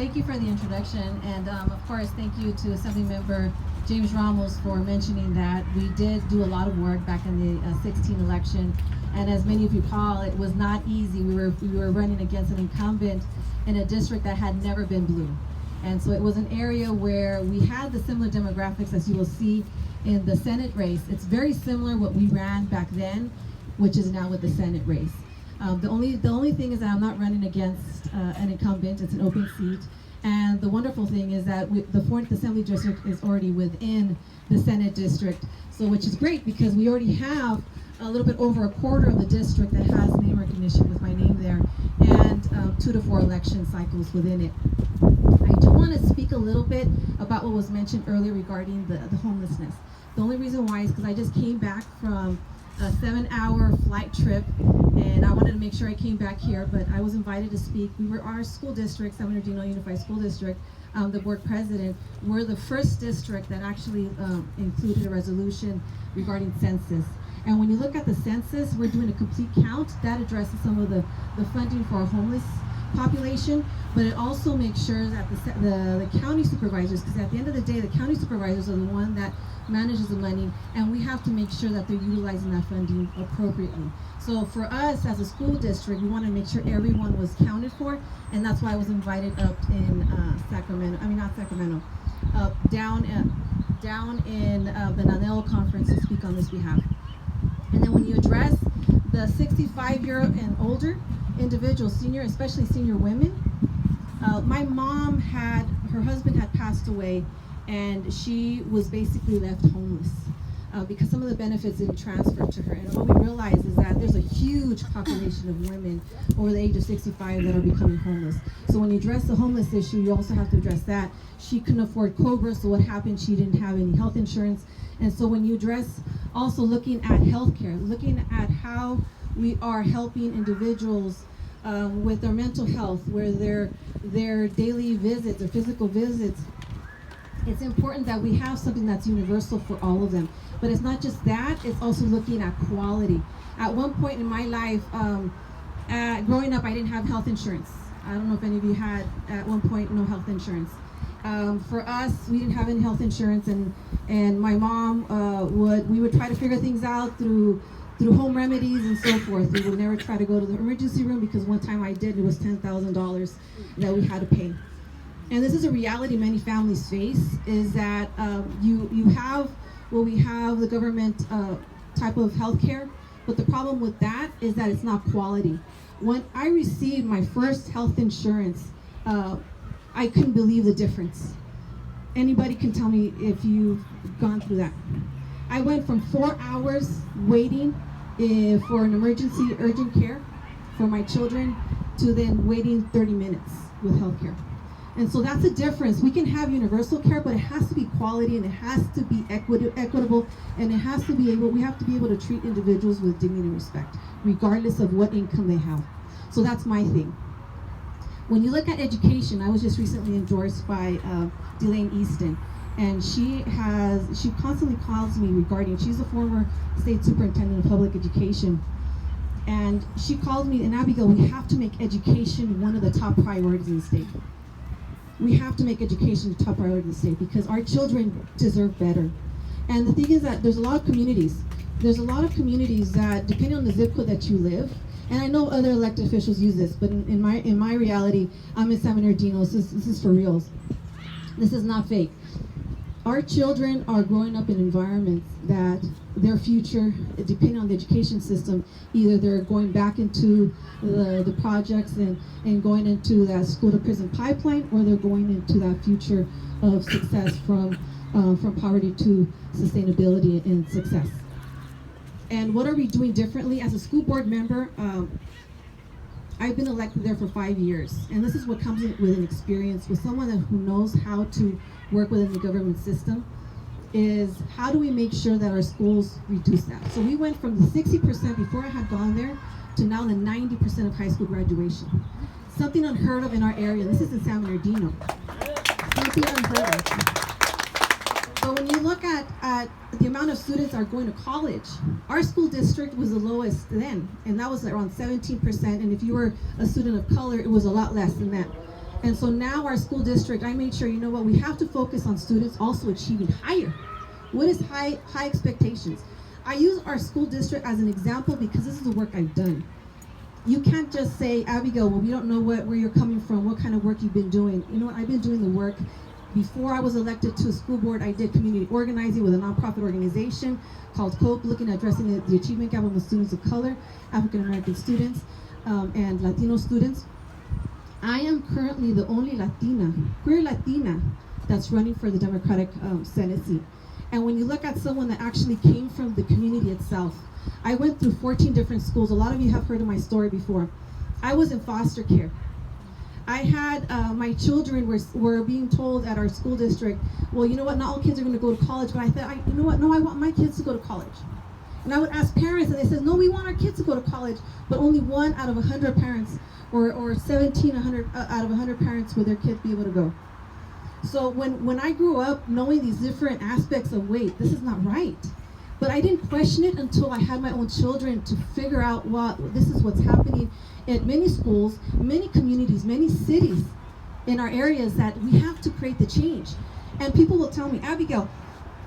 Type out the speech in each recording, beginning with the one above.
Thank you for the introduction, and of course, thank you to Assemblymember James Ramos for mentioning that we did do a lot of work back in the 16 election, and as many of you recall, it was not easy. We were running against an incumbent in a district that had never been blue, and so it was an area where we had the similar demographics as you will see in the Senate race. It's very similar what we ran back then, which is now with the Senate race. The only thing is that I'm not running against an incumbent. It's an open seat, and the wonderful thing is that the 4th Assembly District is already within the Senate district, so which is great because we already have a little bit over a quarter of the district that has name recognition with my name there, and 2 to 4 election cycles within it. I do want to speak a little bit about what was mentioned earlier regarding the homelessness. The only reason why is because I just came back from a 7-hour flight trip, and I wanted to make sure I came back here, but I was invited to speak. We were our school district, San Bernardino Unified School District, the board president. We're the first district that actually included a resolution regarding census. And when you look at the census, we're doing a complete count that addresses some of the funding for our homeless population, but it also makes sure that the county supervisors, because at the end of the day, the county supervisors are the one that manages the money, and we have to make sure that they're utilizing that funding appropriately. So for us as a school district, we want to make sure everyone was counted for, and that's why I was invited up in down in the Nanelo conference to speak on this behalf. And then when you address the 65-year and older individuals, especially senior women, my mom her husband had passed away, and she was basically left homeless because some of the benefits didn't transfer to her. And what we realized is that there's a huge population of women over the age of 65 that are becoming homeless. So when you address the homeless issue, you also have to address that. She couldn't afford COBRA, so what happened? She didn't have any health insurance. And so when you address also looking at healthcare, looking at how we are helping individuals with their mental health, where their daily visits, their physical visits, it's important that we have something that's universal for all of them. But it's not just that, it's also looking at quality. At one point in my life, growing up, I didn't have health insurance. I don't know if any of you had at one point no health insurance. For us, we didn't have any health insurance, and my mom we would try to figure things out through home remedies and so forth. We would never try to go to the emergency room because one time I did, it was $10,000 that we had to pay. And this is a reality many families face, is that we have the government type of healthcare, but the problem with that is that it's not quality. When I received my first health insurance, I couldn't believe the difference. Anybody can tell me if you've gone through that. I went from 4 hours waiting for an emergency urgent care for my children to then waiting 30 minutes with healthcare. And so that's the difference. We can have universal care, but it has to be quality, and it has to be equitable, and we have to be able to treat individuals with dignity and respect, regardless of what income they have. So that's my thing. When you look at education, I was just recently endorsed by Delane Easton, and she constantly calls me regarding, she's a former state superintendent of public education, and she called me, and Abigail, we have to make education one of the top priorities in the state. We have to make education the top priority in the state because our children deserve better. And the thing is that there's a lot of communities that, depending on the zip code that you live, and I know other elected officials use this, but in my reality, I'm in San Bernardino, so this is for reals. This is not fake. Our children are growing up in environments that their future, depending on the education system, either they're going back into the projects and going into that school to prison pipeline, or they're going into that future of success from poverty to sustainability and success. And what are we doing differently? As a school board member, I've been elected there for 5 years, and this is what comes with an experience, with someone who knows how to work within the government system, is how do we make sure that our schools reduce that? So we went from the 60% before I had gone there to now the 90% of high school graduation. Something unheard of in our area. This is in San Bernardino. Something unheard of. So when you look at the amount of students that are going to college, our school district was the lowest then, and that was around 17%, and if you were a student of color, it was a lot less than that. And so now our school district, I made sure, you know what, we have to focus on students also achieving higher. What is high expectations? I use our school district as an example because this is the work I've done. You can't just say, Abigail, well, we don't know where you're coming from, what kind of work you've been doing. You know what, I've been doing the work. Before I was elected to a school board, I did community organizing with a nonprofit organization called COPE, looking at addressing the achievement gap among students of color, African American students, and Latino students. I am currently the only queer Latina, that's running for the Democratic Senate seat. And when you look at someone that actually came from the community itself, I went through 14 different schools. A lot of you have heard of my story before. I was in foster care. I had my children were being told at our school district, well, you know what, not all kids are going to go to college, but I thought, you know what, no, I want my kids to go to college. And I would ask parents, and they said, no, we want our kids to go to college, but only 1 out of 100 parents, or 1,700 out of 100 parents would their kids be able to go. So when I grew up knowing these different aspects of, wait, this is not right. But I didn't question it until I had my own children to figure out this is what's happening at many schools, many communities, many cities in our areas, that we have to create the change. And people will tell me, Abigail,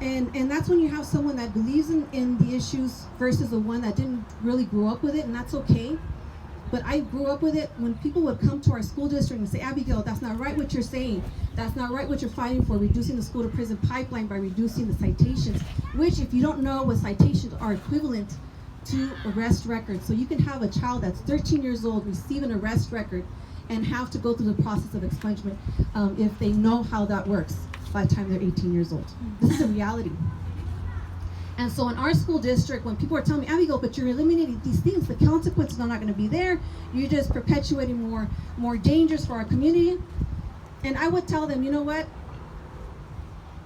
and that's when you have someone that believes in the issues versus the one that didn't really grow up with it, and that's okay. But I grew up with it. When people would come to our school district and say, Abigail, that's not right what you're saying. That's not right what you're fighting for, reducing the school to prison pipeline by reducing the citations, which, if you don't know what citations are, equivalent to arrest records. So you can have a child that's 13 years old receive an arrest record and have to go through the process of expungement if they know how that works by the time they're 18 years old. This is a reality. And so in our school district, when people are telling me, Abigail, but you're eliminating these things, the consequences are not going to be there. You're just perpetuating more dangers for our community. And I would tell them, you know what?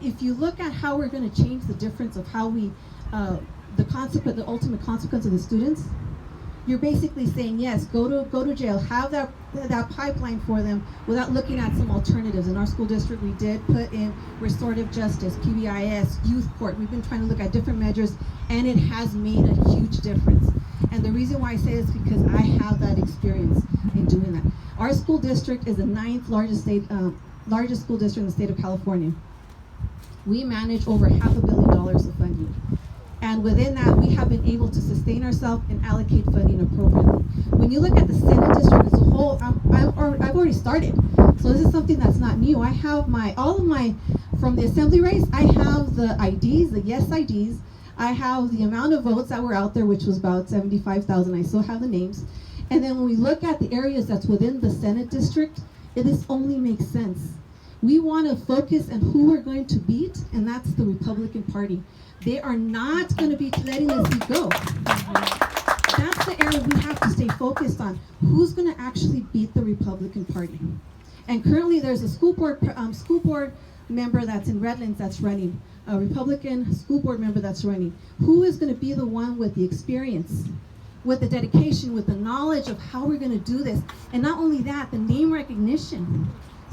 If you look at how we're going to change the difference of how we, the ultimate consequence of the students, you're basically saying, yes, go to jail, have that pipeline for them without looking at some alternatives. In our school district, we did put in restorative justice, PBIS, youth court. We've been trying to look at different measures, and it has made a huge difference. And the reason why I say this is because I have that experience in doing that. Our school district is the 9th largest school district in the state of California. We manage over $500 million of funding. And within that, we have been able to sustain ourselves and allocate funding appropriately. When you look at the Senate district as a whole, I've already started. So this is something that's not new. I have from the assembly race, I have the IDs, the yes IDs. I have the amount of votes that were out there, which was about 75,000. I still have the names. And then when we look at the areas that's within the Senate district, this only makes sense. We want to focus on who we're going to beat, and that's the Republican Party. They are not going to be letting this seat go. That's the area we have to stay focused on. Who's going to actually beat the Republican Party? And currently there's a school board member that's in Redlands that's running, a Republican school board member that's running. Who is going to be the one with the experience, with the dedication, with the knowledge of how we're going to do this? And not only that, the name recognition.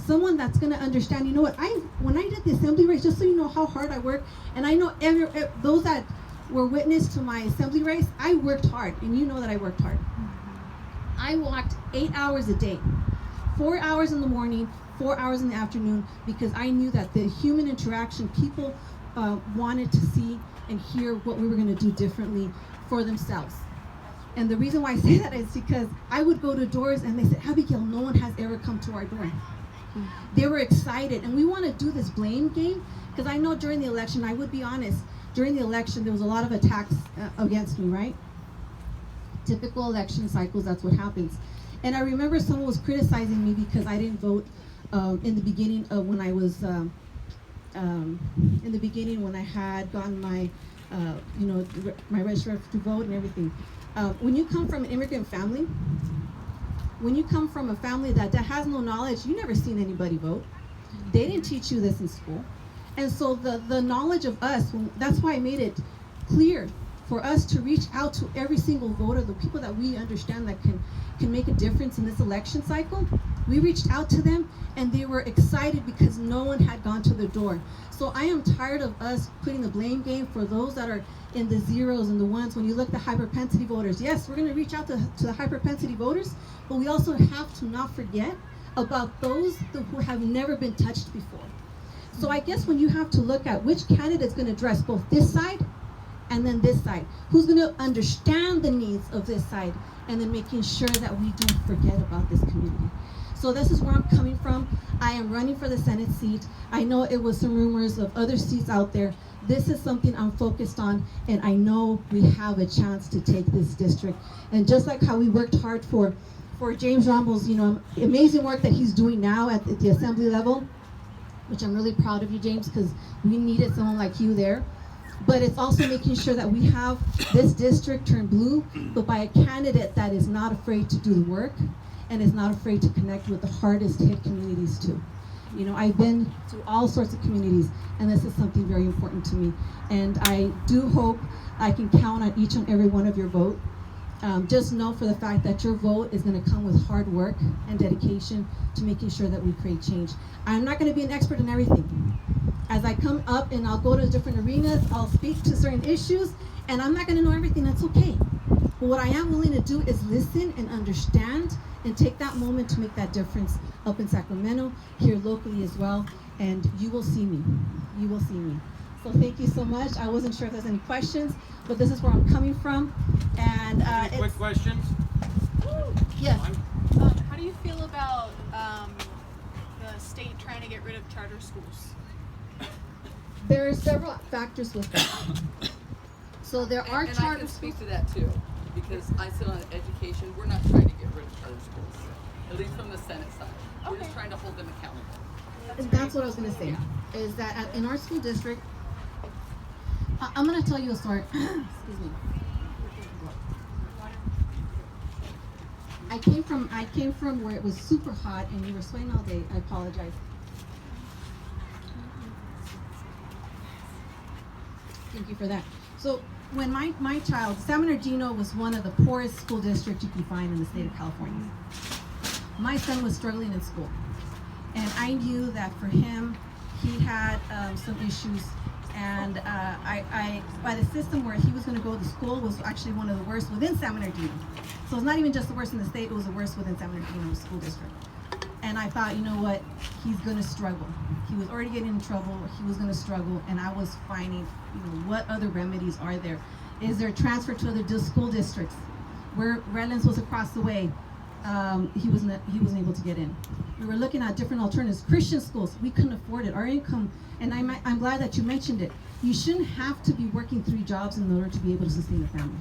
Someone that's going to understand, you know what, when I did the assembly race, just so you know how hard I work, and I know those that were witness to my assembly race, I worked hard, and you know that I worked hard. I walked 8 hours a day, 4 hours in the morning, 4 hours in the afternoon, because I knew that the human interaction, people wanted to see and hear what we were going to do differently for themselves. And the reason why I say that is because I would go to doors and they said, Abigail, no one has ever come to our door. They were excited, and we want to do this blame game, because I know during the election, I would be honest, during the election there was a lot of attacks against me, right? Typical election cycles, that's what happens. And I remember someone was criticizing me because I didn't vote in the beginning of when I was when I had gotten my my register to vote and everything. When you come from an immigrant family, when you come from a family that has no knowledge, you never seen anybody vote. They didn't teach you this in school. And so the knowledge of us, that's why I made it clear for us to reach out to every single voter, the people that we understand that can make a difference in this election cycle. We reached out to them, and they were excited because no one had gone to the door. So I am tired of us putting the blame game for those that are in the zeros and the ones. When you look at hyperpensity voters, yes, we're going to reach out to the hyperpensity voters, but we also have to not forget about those who have never been touched before. So I guess when you have to look at which candidate is going to address both this side and then this side, who's going to understand the needs of this side, and then making sure that we don't forget about this community. So this is where I'm coming from. I am running for the Senate seat. I know it was some rumors of other seats out there. This is something I'm focused on, and I know we have a chance to take this district. And just like how we worked hard for James Rommel's, amazing work that he's doing now at the assembly level, which I'm really proud of you, James, because we needed someone like you there. But it's also making sure that we have this district turn blue, but by a candidate that is not afraid to do the work and is not afraid to connect with the hardest hit communities too. I've been to all sorts of communities, and this is something very important to me. And I do hope I can count on each and every one of your vote. Just know for the fact that your vote is going to come with hard work and dedication to making sure that we create change. I'm not going to be an expert in everything. As I come up and I'll go to different arenas, I'll speak to certain issues, and I'm not going to know everything. That's okay. But what I am willing to do is listen and understand and take that moment to make that difference up in Sacramento, here locally as well, and you will see me. You will see me. So thank you so much. I wasn't sure if there's any questions, but this is where I'm coming from. And any quick questions? Yes. How do you feel about the state trying to get rid of charter schools? There are several factors with that. So there are and charter I can speak schools. to that too, because I sit on education. We're not trying to get rid of charter schools, at least from the Senate side. We're just trying to hold them accountable. And that's what I was going to say, is that in our school district, I'm going to tell you a story. Excuse me. I came from where it was super hot and you were sweating all day. I apologize. Thank you for that. So when my child, San Bernardino was one of the poorest school districts you can find in the state of California. My son was struggling in school, and I knew that for him, he had some issues, and I by the system where he was going to go to school was actually one of the worst within San Bernardino. So it's not even just the worst in the state, it was the worst within San Bernardino school district. And I thought, you know what, he's going to struggle. He was already getting in trouble, he was going to struggle, and I was finding, what other remedies are there? Is there transfer to other school districts? Where Redlands was across the way, he wasn't able to get in. We were looking at different alternatives. Christian schools, we couldn't afford it. Our income, and I'm glad that you mentioned it. You shouldn't have to be working 3 jobs in order to be able to sustain a family.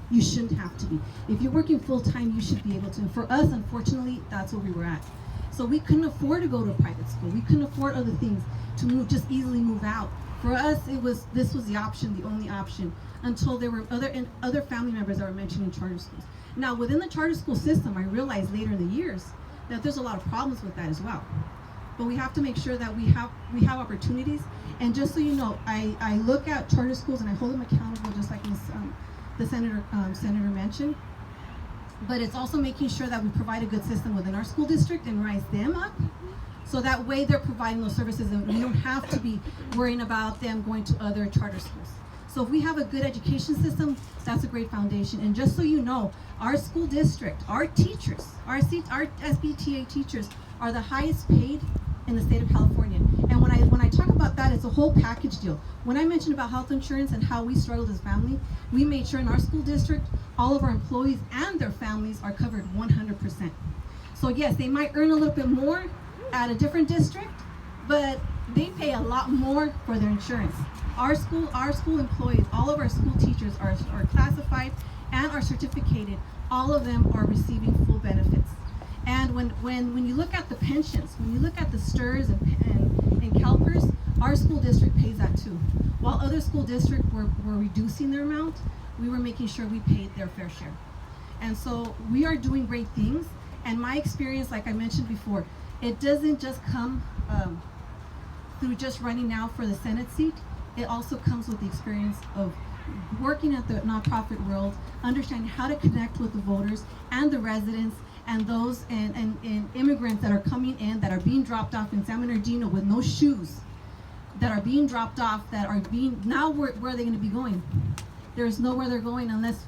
You shouldn't have to be. If you're working full time, you should be able to. And for us, unfortunately, that's where we were at. So we couldn't afford to go to a private school. We couldn't afford other things to just easily move out. For us, this was the option, the only option, until there were other family members that were mentioning charter schools. Now, within the charter school system, I realized later in the years that there's a lot of problems with that as well. But we have to make sure that we have opportunities. And just so you know, I look at charter schools and I hold them accountable, just like the senator mentioned. But it's also making sure that we provide a good system within our school district and rise them up, so that way they're providing those services and we don't have to be worrying about them going to other charter schools. So if we have a good education system, that's a great foundation. And just so you know, our school district, our teachers, our SBTA teachers are the highest paid in the state of California. And when I talk about that, it's a whole package deal. When I mentioned about health insurance and how we struggled as a family, we made sure in our school district, all of our employees and their families are covered 100%. So yes, they might earn a little bit more at a different district, but they pay a lot more for their insurance. Our school employees, all of our school teachers are classified and are certificated. All of them are receiving full benefits. And when you look at the pensions, when you look at the STIRS and CalPERS, our school district pays that too. While other school districts were reducing their amount, we were making sure we paid their fair share. And so we are doing great things. And my experience, like I mentioned before, it doesn't just come through just running now for the Senate seat. It also comes with the experience of working at the nonprofit world, understanding how to connect with the voters and the residents and those and immigrants that are coming in, that are being dropped off in San Bernardino with no shoes, that are being dropped off, that are being, now where are they going to be going? There's nowhere they're going unless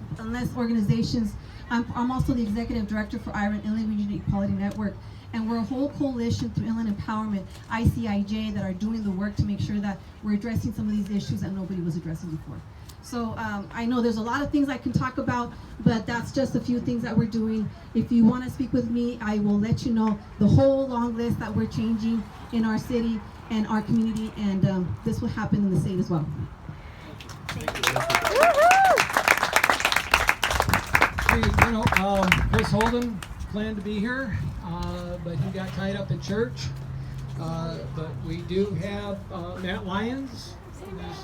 organizations. I'm also the executive director for IRA and Inland Region Equality Network, And we're a whole coalition through Inland Empowerment, ICIJ, that are doing the work to make sure that we're addressing some of these issues that nobody was addressing before. So I know there's a lot of things I can talk about, but that's just a few things that we're doing. If you want to speak with me, I will let you know the whole long list that we're changing in our city and our community, and this will happen in the state as well. Chris Holden planned to be here, but he got tied up in church. But we do have Matt Lyons, who's